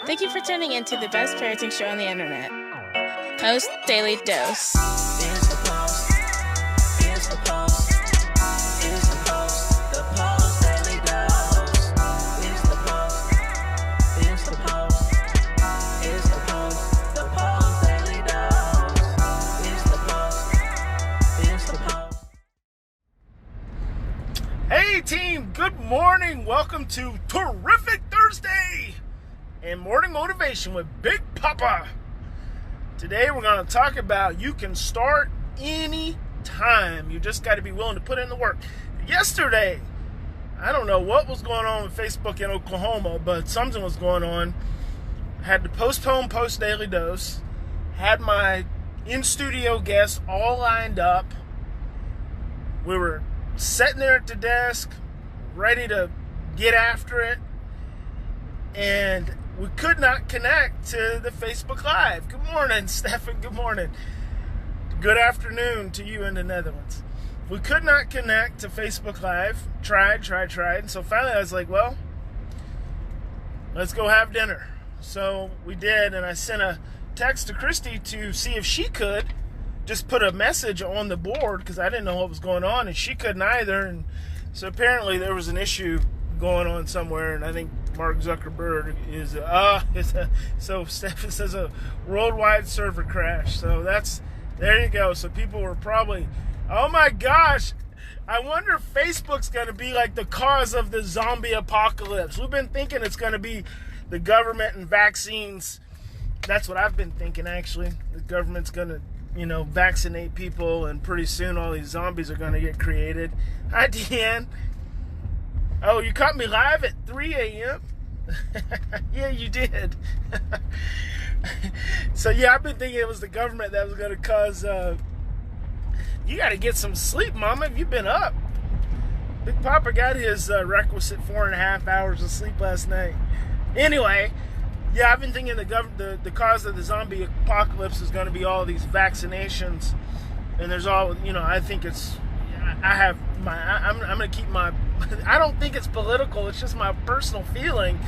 Thank you for tuning in to the best parenting show on the internet, Post Daily Dose. It's the Post. It's the Post. It's the Post. The Post Daily Dose. It's the Post. It's the Post. It's the Post. The Post Daily Dose. It's the Post. It's the Post. Hey team, good morning. Welcome to Terrific Thursday and Morning Motivation with Big Papa. Today we're going to talk about you can start any time. You just got to be willing to put in the work. Yesterday, I don't know what was going on with Facebook in Oklahoma, but something was going on. I had to postpone Post Daily Dose. Had my in-studio guests all lined up. We were sitting there at the desk, ready to get after it, and we could not connect to the Facebook Live. Good morning, Stefan. Good morning. Good afternoon to you in the Netherlands. We could not connect to Facebook Live. Tried. And so finally I was like, well, let's go have dinner. So we did, and I sent a text to Christy to see if she could just put a message on the board because I didn't know what was going on, and she couldn't either. And so apparently there was an issue going on somewhere, and I think Mark Zuckerberg is so Stephen says a worldwide server crash. So there you go. So people were probably, oh my gosh, I wonder if Facebook's going to be like the cause of the zombie apocalypse. We've been thinking it's going to be the government and vaccines. That's what I've been thinking, actually. The government's going to, vaccinate people, and pretty soon all these zombies are going to get created. Hi, Deanne. Oh, you caught me live at 3 a.m.? Yeah, you did. So, yeah, I've been thinking it was the government that was going to cause... You got to get some sleep, Mama. Have you been up? Big Papa got his requisite 4.5 hours of sleep last night. Anyway... Yeah, I've been thinking the cause of the zombie apocalypse is going to be all these vaccinations, and there's all, I think it's, I'm going to keep my, I don't think it's political, it's just my personal feeling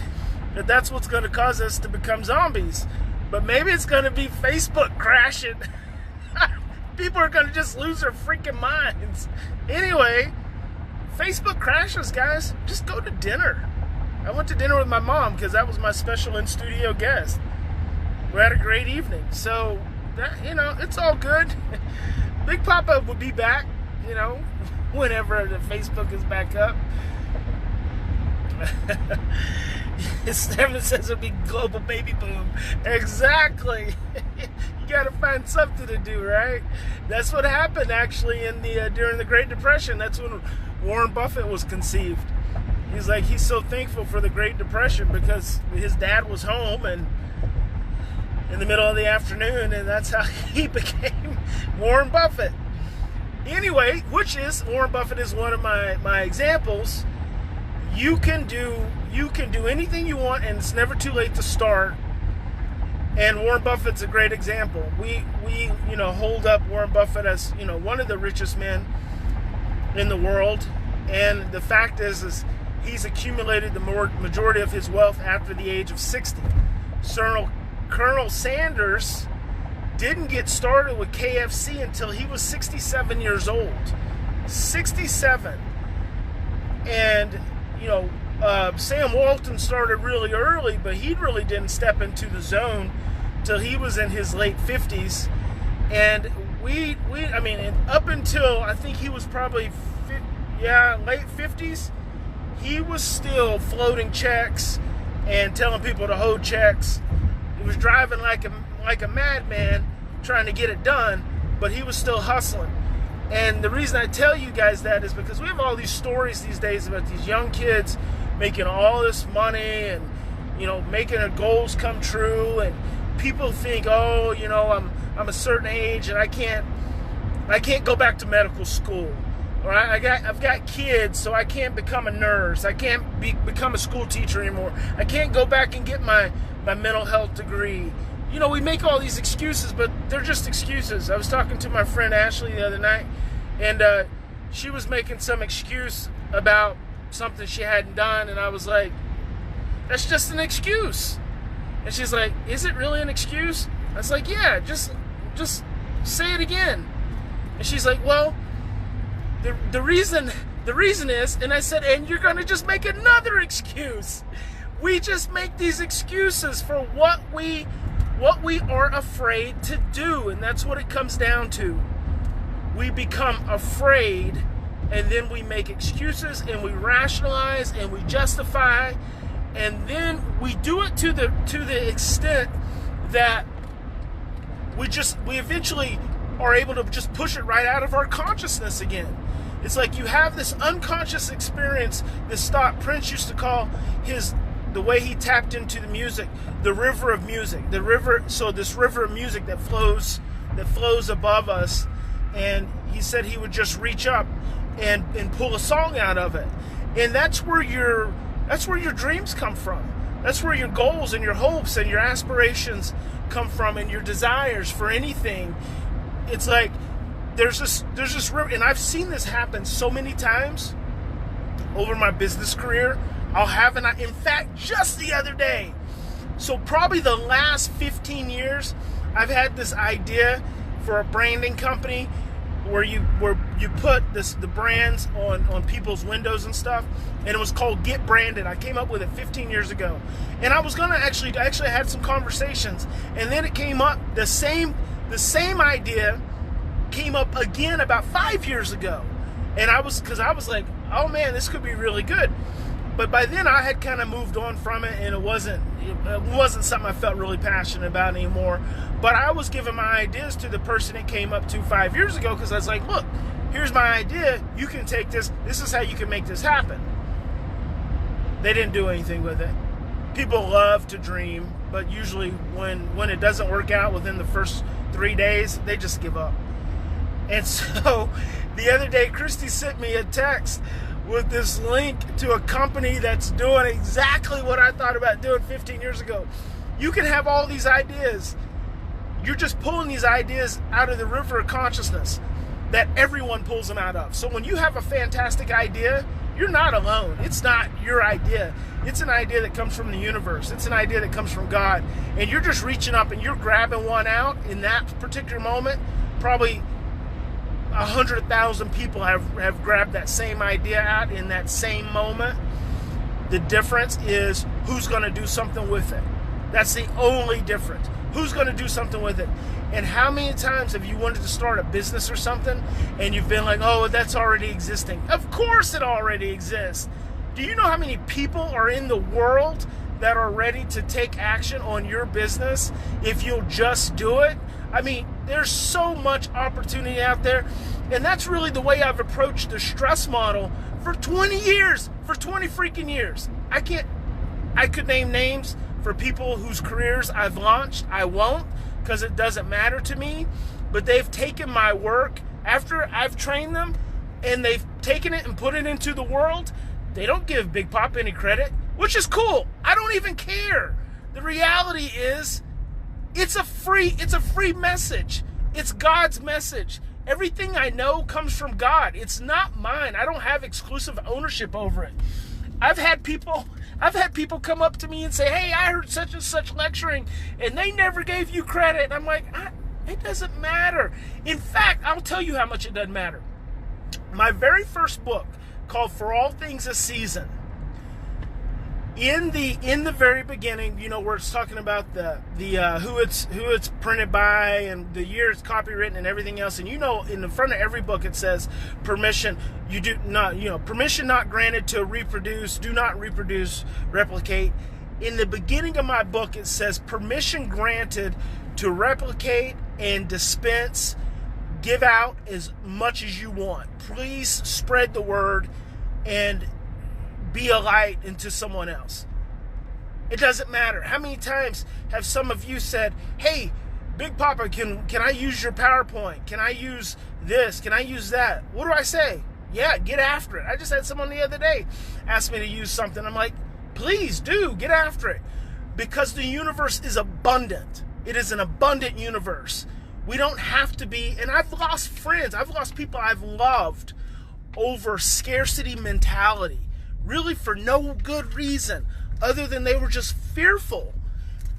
that that's what's going to cause us to become zombies. But maybe it's going to be Facebook crashing. People are going to just lose their freaking minds. Anyway, Facebook crashes, guys. Just go to dinner. I went to dinner with my mom because that was my special in-studio guest. We had a great evening. So, it's all good. Big Papa will be back, whenever the Facebook is back up. Stephen says it'll be global baby boom. Exactly. You got to find something to do, right? That's what happened, actually, in the during the Great Depression. That's when Warren Buffett was conceived. He's like, he's so thankful for the Great Depression because his dad was home and in the middle of the afternoon, and that's how he became Warren Buffett. Anyway, Warren Buffett is one of my examples. You can do anything you want, and it's never too late to start. And Warren Buffett's a great example. We hold up Warren Buffett as, one of the richest men in the world. And the fact is he's accumulated the majority of his wealth after the age of 60. Colonel Sanders didn't get started with KFC until he was 67 years old. 67. And, Sam Walton started really early, but he really didn't step into the zone till he was in his late 50s. And up until, I think he was probably late 50s, he was still floating checks and telling people to hold checks. He was driving like a madman trying to get it done, but he was still hustling. And the reason I tell you guys that is because we have all these stories these days about these young kids making all this money and, making their goals come true. And people think, I'm a certain age and I can't go back to medical school. All right, I've got kids, so I can't become a nurse. I can't become a school teacher anymore. I can't go back and get my mental health degree. We make all these excuses, but they're just excuses. I was talking to my friend Ashley the other night, and she was making some excuse about something she hadn't done, and I was like, that's just an excuse. And she's like, is it really an excuse? I was like, yeah, just say it again. And she's like, well, the reason is, and I said, and you're gonna just make another excuse. We just make these excuses for what we are afraid to do, and that's what it comes down to. We become afraid, and then we make excuses, and we rationalize, and we justify, and then we do it to the extent that we eventually are able to just push it right out of our consciousness again. It's like you have this unconscious experience, this thought. Prince used to call the way he tapped into the music, the river of music. So this river of music that flows above us, and he said he would just reach up and pull a song out of it. And that's where your dreams come from. That's where your goals and your hopes and your aspirations come from, and your desires for anything. It's like there's this river, and I've seen this happen so many times over my business career. In fact, just the other day, so probably the last 15 years, I've had this idea for a branding company where you put the brands on people's windows and stuff, and it was called Get Branded. I came up with it 15 years ago, and I was gonna actually I had some conversations, and then it came up, the same idea came up again about 5 years ago, and because I was like, oh man, this could be really good. But by then I had kind of moved on from it, and it wasn't something I felt really passionate about anymore. But I was giving my ideas to the person it came up to 5 years ago, because I was like, look, here's my idea. You can take this. This is how you can make this happen. They didn't do anything with it. People love to dream, but usually when it doesn't work out within the first 3 days, they just give up. And so the other day, Christy sent me a text with this link to a company that's doing exactly what I thought about doing 15 years ago. You can have all these ideas. You're just pulling these ideas out of the river of consciousness that everyone pulls them out of. So when you have a fantastic idea, you're not alone. It's not your idea. It's an idea that comes from the universe. It's an idea that comes from God. And you're just reaching up and you're grabbing one out in that particular moment. Probably 100,000 people have grabbed that same idea out in that same moment. The difference is who's going to do something with it. That's the only difference. Who's going to do something with it? And how many times have you wanted to start a business or something and you've been like, oh, that's already existing? Of course it already exists. Do you know how many people are in the world that are ready to take action on your business if you'll just do it? I mean, there's so much opportunity out there. And that's really the way I've approached the stress model for 20 years, for 20 freaking years. I could name names for people whose careers I've launched. I won't, because it doesn't matter to me. But they've taken my work after I've trained them, and they've taken it and put it into the world. They don't give Big Pop any credit, which is cool. I don't even care. The reality is, it's a free message. It's God's message. Everything I know comes from God. It's not mine. I don't have exclusive ownership over it. I've had people come up to me and say, hey, I heard such and such lecturing, and they never gave you credit. And I'm like, it doesn't matter. In fact, I'll tell you how much it doesn't matter. My very first book, called For All Things a Season, in the very beginning, you know, where it's talking about the who it's printed by and the year it's copywritten and everything else, and you know, in the front of every book it says permission not granted to reproduce, do not reproduce, replicate. In the beginning of my book it says permission granted to replicate and dispense, give out as much as you want. Please spread the word and be a light into someone else. It doesn't matter. How many times have some of you said, hey, Big Papa, can I use your PowerPoint? Can I use this? Can I use that? What do I say? Yeah, get after it. I just had someone the other day ask me to use something. I'm like, please do, get after it. Because the universe is abundant. It is an abundant universe. We don't have to be, and I've lost friends. I've lost people I've loved over scarcity mentality. Really for no good reason other than they were just fearful.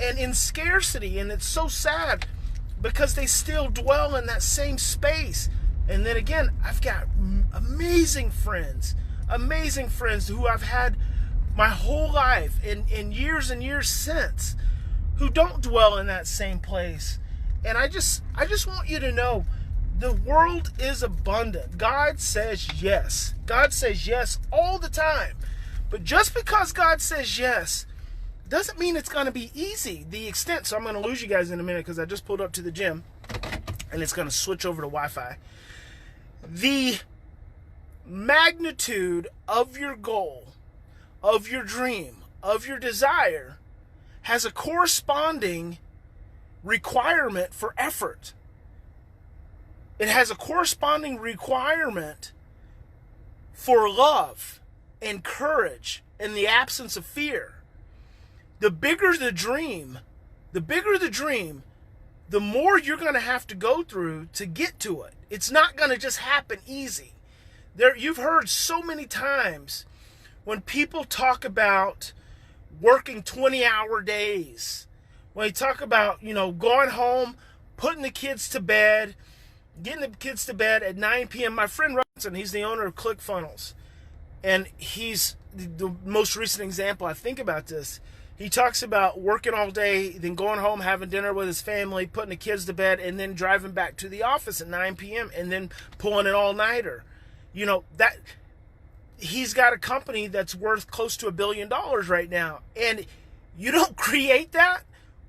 and in scarcity. And it's so sad because they still dwell in that same space. And then again, I've got amazing friends who I've had my whole life and years since, who don't dwell in that same place. And I just want you to know, the world is abundant. God says yes. God says yes all the time. But just because God says yes doesn't mean it's going to be easy. The extent, so I'm going to lose you guys in a minute because I just pulled up to the gym and it's going to switch over to Wi-Fi. The magnitude of your goal, of your dream, of your desire has a corresponding requirement for effort. It has a corresponding requirement for love and courage and the absence of fear. The bigger the dream, the more you're going to have to go through to get to it. It's not going to just happen easy. You've heard so many times when people talk about working 20-hour days, when they talk about, going home, putting the kids to bed, getting the kids to bed at 9 p.m. My friend Robinson, he's the owner of ClickFunnels, and he's the most recent example I think about this. He talks about working all day, then going home, having dinner with his family, putting the kids to bed, and then driving back to the office at 9 p.m. and then pulling an all-nighter. That he's got a company that's worth close to $1 billion right now. And you don't create that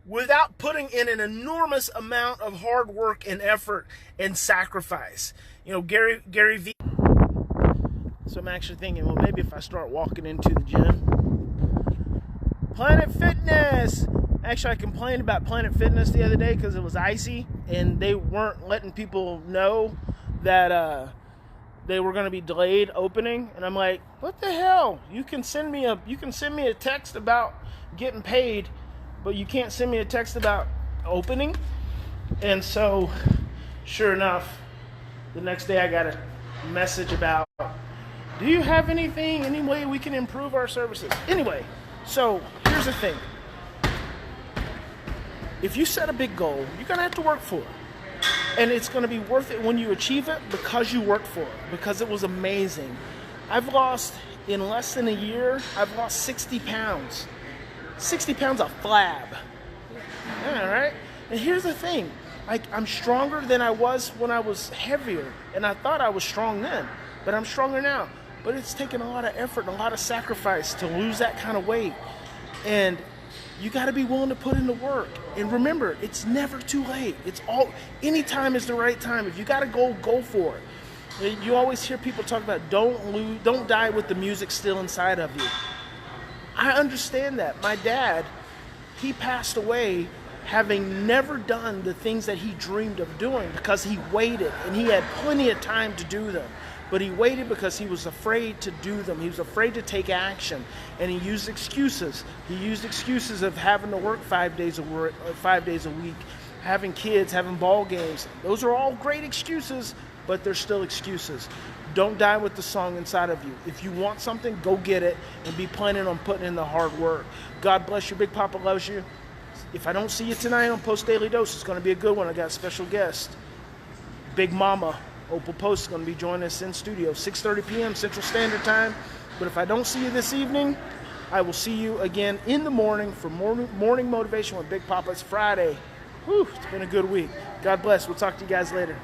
without putting in an enormous amount of hard work and effort and sacrifice. Gary V. So I'm actually thinking, well, maybe if I start walking into the gym. Planet Fitness. Actually, I complained about Planet Fitness the other day because it was icy and they weren't letting people know that they were going to be delayed opening. And I'm like, what the hell? You can send me a text about getting paid, but you can't send me a text about opening. And so, sure enough, the next day I got a message about, do you have any way we can improve our services? Anyway, so here's the thing. If you set a big goal, you're going to have to work for it. And it's going to be worth it when you achieve it because you worked for it, because it was amazing. I've lost, in less than a year, I've lost 60 pounds. 60 pounds of flab. All right? And here's the thing. I'm stronger than I was when I was heavier. And I thought I was strong then, but I'm stronger now. But it's taken a lot of effort and a lot of sacrifice to lose that kind of weight. And you got to be willing to put in the work. And remember, it's never too late. Any time is the right time. If you got a goal, go for it. You always hear people talk about don't die with the music still inside of you. I understand that. My dad, he passed away having never done the things that he dreamed of doing because he waited, and he had plenty of time to do them. But he waited because he was afraid to do them. He was afraid to take action. And he used excuses. He used excuses of having to work 5 days a week, having kids, having ball games. Those are all great excuses, but they're still excuses. Don't die with the song inside of you. If you want something, go get it and be planning on putting in the hard work. God bless you. Big Papa loves you. If I don't see you tonight on Post Daily Dose, it's going to be a good one. I got a special guest. Big Mama. Post is going to be joining us in studio, 6:30 p.m. Central Standard Time. But if I don't see you this evening, I will see you again in the morning for morning motivation with Big Papa. It's Friday. Whew, it's been a good week. God bless. We'll talk to you guys later.